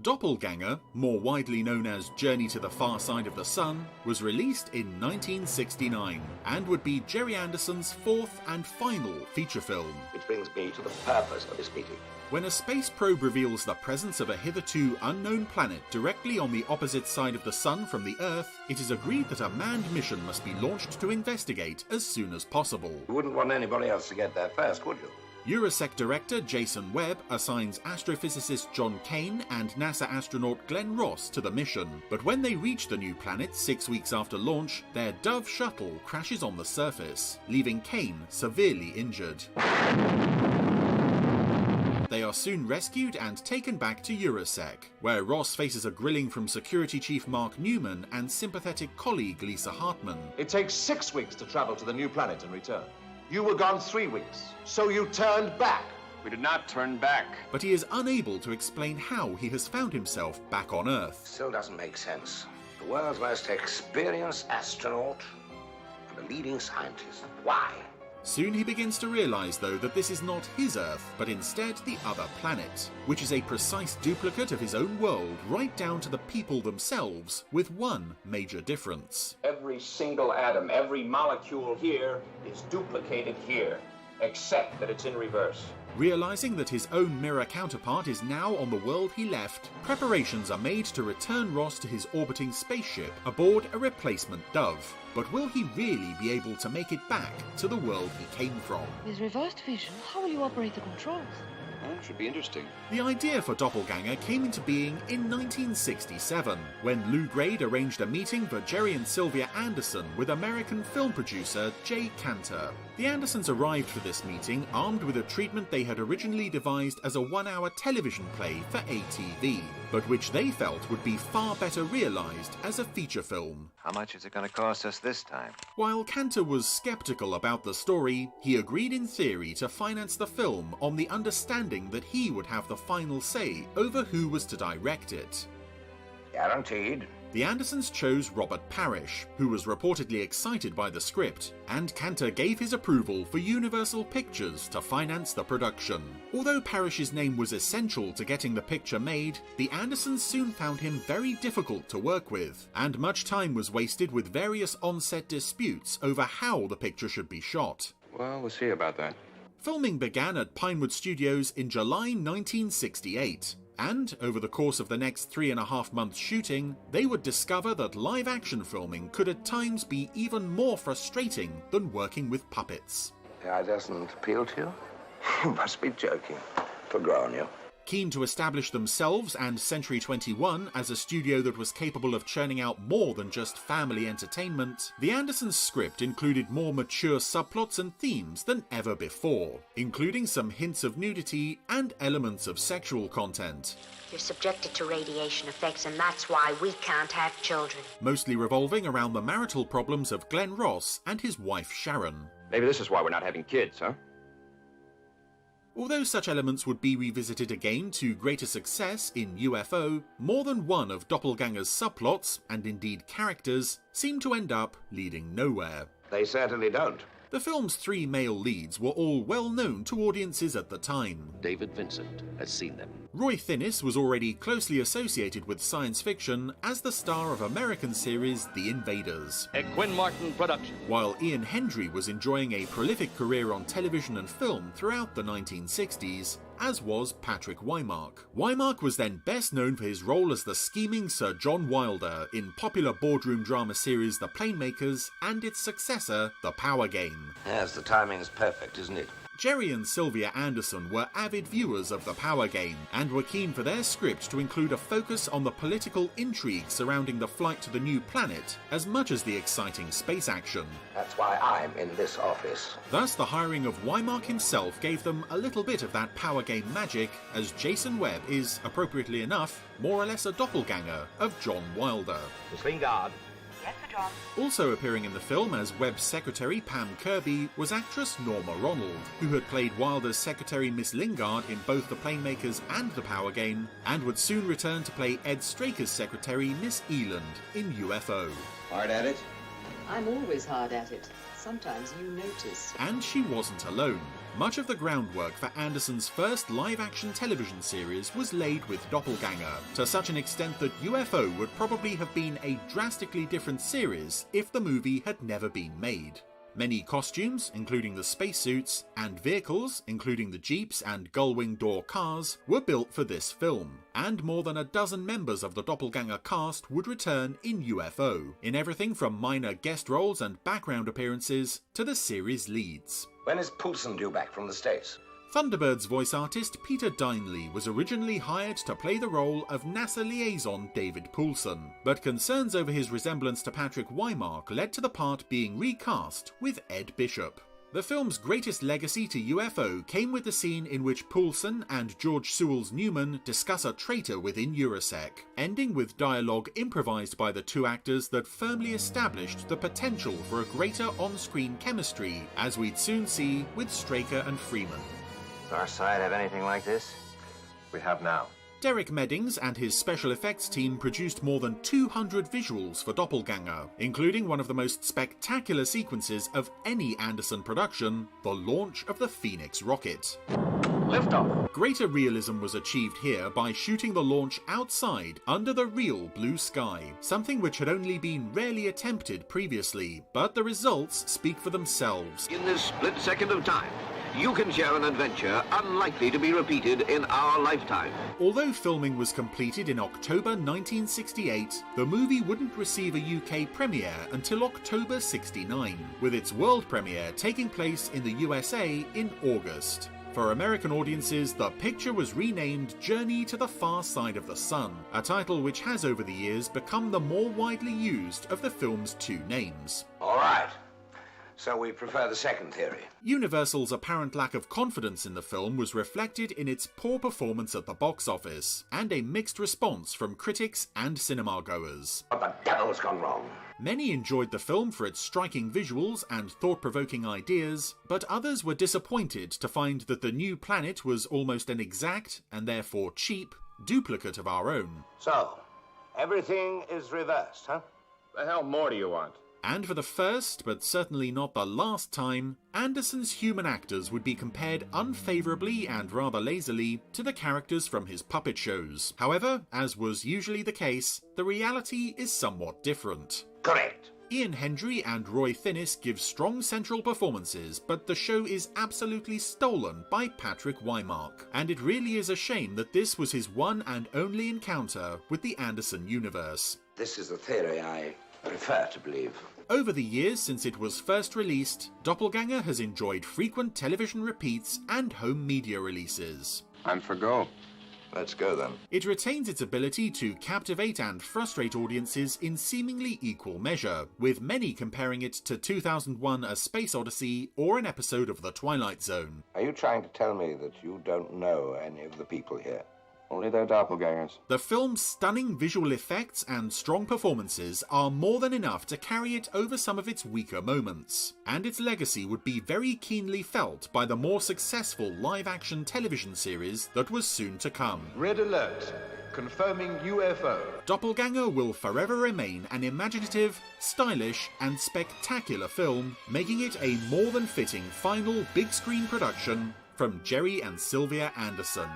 Doppelganger, more widely known as Journey to the Far Side of the Sun, was released in 1969 and would be Gerry Anderson's fourth and final feature film. Which brings me to the purpose of this meeting. When a space probe reveals the presence of a hitherto unknown planet directly on the opposite side of the Sun from the Earth, it is agreed that a manned mission must be launched to investigate as soon as possible. You wouldn't want anybody else to get there first, would you? Eurosec director Jason Webb assigns astrophysicist John Kane and NASA astronaut Glenn Ross to the mission, but when they reach the new planet 6 weeks after launch, their Dove shuttle crashes on the surface, leaving Kane severely injured. They are soon rescued and taken back to Eurosec, where Ross faces a grilling from Security Chief Mark Newman and sympathetic colleague Lisa Hartman. It takes 6 weeks to travel to the new planet and return. You were gone 3 weeks, so you turned back. We did not turn back. But he is unable to explain how he has found himself back on Earth. Still doesn't make sense. The world's most experienced astronaut and a leading scientist. Why? Soon he begins to realise, though, that this is not his Earth, but instead the other planet, which is a precise duplicate of his own world, right down to the people themselves, with one major difference. Every single atom, every molecule here is duplicated here, except that it's in reverse. Realising that his own mirror counterpart is now on the world he left, preparations are made to return Ross to his orbiting spaceship aboard a replacement Dove. But will he really be able to make it back to the world he came from? With reversed vision, how will you operate the controls? Well, should be interesting. The idea for Doppelganger came into being in 1967, when Lou Grade arranged a meeting for Gerry and Sylvia Anderson with American film producer Jay Cantor. The Andersons arrived for this meeting armed with a treatment they had originally devised as a 1-hour television play for ATV, but which they felt would be far better realised as a feature film. How much is it going to cost us this time? While Cantor was sceptical about the story, he agreed in theory to finance the film on the understanding that he would have the final say over who was to direct it. Guaranteed. The Andersons chose Robert Parrish, who was reportedly excited by the script, and Cantor gave his approval for Universal Pictures to finance the production. Although Parrish's name was essential to getting the picture made, the Andersons soon found him very difficult to work with, and much time was wasted with various on-set disputes over how the picture should be shot. Well, we'll see about that. Filming began at Pinewood Studios in July 1968. And, over the course of the next 3.5 months shooting, they would discover that live-action filming could at times be even more frustrating than working with puppets. The eye doesn't appeal to you? You must be joking. For growing you. Keen to establish themselves and Century 21 as a studio that was capable of churning out more than just family entertainment, the Andersons' script included more mature subplots and themes than ever before, including some hints of nudity and elements of sexual content. You're subjected to radiation effects, and that's why we can't have children. Mostly revolving around the marital problems of Glenn Ross and his wife Sharon. Maybe this is why we're not having kids, huh? Although such elements would be revisited again to greater success in UFO, more than one of Doppelganger's subplots, and indeed characters, seem to end up leading nowhere. They certainly don't. The film's 3 male leads were all well known to audiences at the time. David Vincent has seen them. Roy Thinnis was already closely associated with science fiction as the star of American series The Invaders, A Quinn Martin production. while Ian Hendry was enjoying a prolific career on television and film throughout the 1960s, as was Patrick Wymark. Wymark was then best known for his role as the scheming Sir John Wilder in popular boardroom drama series The Playmakers and its successor, The Power Game. Yes, the timing's perfect, isn't it? Gerry and Sylvia Anderson were avid viewers of The Power Game and were keen for their script to include a focus on the political intrigue surrounding the flight to the new planet as much as the exciting space action. That's why I'm in this office. Thus, the hiring of Wymark himself gave them a little bit of that Power Game magic, as Jason Webb is, appropriately enough, more or less a doppelganger of John Wilder. Miss Lingard. Yes, Sir John. Also appearing in the film as Webb's secretary Pam Kirby was actress Norma Ronald, who had played Wilder's secretary Miss Lingard in both The Playmakers and The Power Game, and would soon return to play Ed Straker's secretary Miss Eland in UFO. Hard at it? I'm always hard at it. Sometimes you notice. And she wasn't alone. Much of the groundwork for Anderson's first live-action television series was laid with Doppelganger, to such an extent that UFO would probably have been a drastically different series if the movie had never been made. Many costumes, including the spacesuits, and vehicles, including the jeeps and gull-wing door cars, were built for this film, and more than a dozen members of the Doppelganger cast would return in UFO, in everything from minor guest roles and background appearances to the series leads. When is Poulsen due back from the States? Thunderbird's voice artist Peter Dineley was originally hired to play the role of NASA liaison David Poulsen, but concerns over his resemblance to Patrick Wymark led to the part being recast with Ed Bishop. The film's greatest legacy to UFO came with the scene in which Poulsen and George Sewell's Newman discuss a traitor within Eurosec, ending with dialogue improvised by the two actors that firmly established the potential for a greater on-screen chemistry, as we'd soon see with Straker and Freeman. Does our side have anything like this? We have now. Derek Meddings and his special effects team produced more than 200 visuals for Doppelganger, including one of the most spectacular sequences of any Anderson production, the launch of the Phoenix rocket. Liftoff. Greater realism was achieved here by shooting the launch outside under the real blue sky, something which had only been rarely attempted previously, but the results speak for themselves. In this split second of time, you can share an adventure unlikely to be repeated in our lifetime. Although filming was completed in October 1968, the movie wouldn't receive a UK premiere until October 69, with its world premiere taking place in the USA in August. For American audiences, the picture was renamed Journey to the Far Side of the Sun, a title which has over the years become the more widely used of the film's two names. All right. So we prefer the second theory. Universal's apparent lack of confidence in the film was reflected in its poor performance at the box office, and a mixed response from critics and cinema-goers. What the devil's gone wrong? Many enjoyed the film for its striking visuals and thought-provoking ideas, but others were disappointed to find that the new planet was almost an exact, and therefore cheap, duplicate of our own. So, everything is reversed, huh? The hell more do you want? And for the first, but certainly not the last time, Anderson's human actors would be compared unfavourably and rather lazily to the characters from his puppet shows. However, as was usually the case, the reality is somewhat different. Correct. Ian Hendry and Roy Finnis give strong central performances, but the show is absolutely stolen by Patrick Wymark, and it really is a shame that this was his one and only encounter with the Anderson universe. This is the theory I prefer to believe. Over the years since it was first released, Doppelganger has enjoyed frequent television repeats and home media releases. I'm for go. Let's go then. It retains its ability to captivate and frustrate audiences in seemingly equal measure, with many comparing it to 2001: A Space Odyssey or an episode of The Twilight Zone. Are you trying to tell me that you don't know any of the people here? Only their doppelgangers. The film's stunning visual effects and strong performances are more than enough to carry it over some of its weaker moments, and its legacy would be very keenly felt by the more successful live-action television series that was soon to come. Red alert. Confirming UFO. Doppelganger will forever remain an imaginative, stylish, and spectacular film, making it a more than fitting final big-screen production from Jerry and Sylvia Anderson.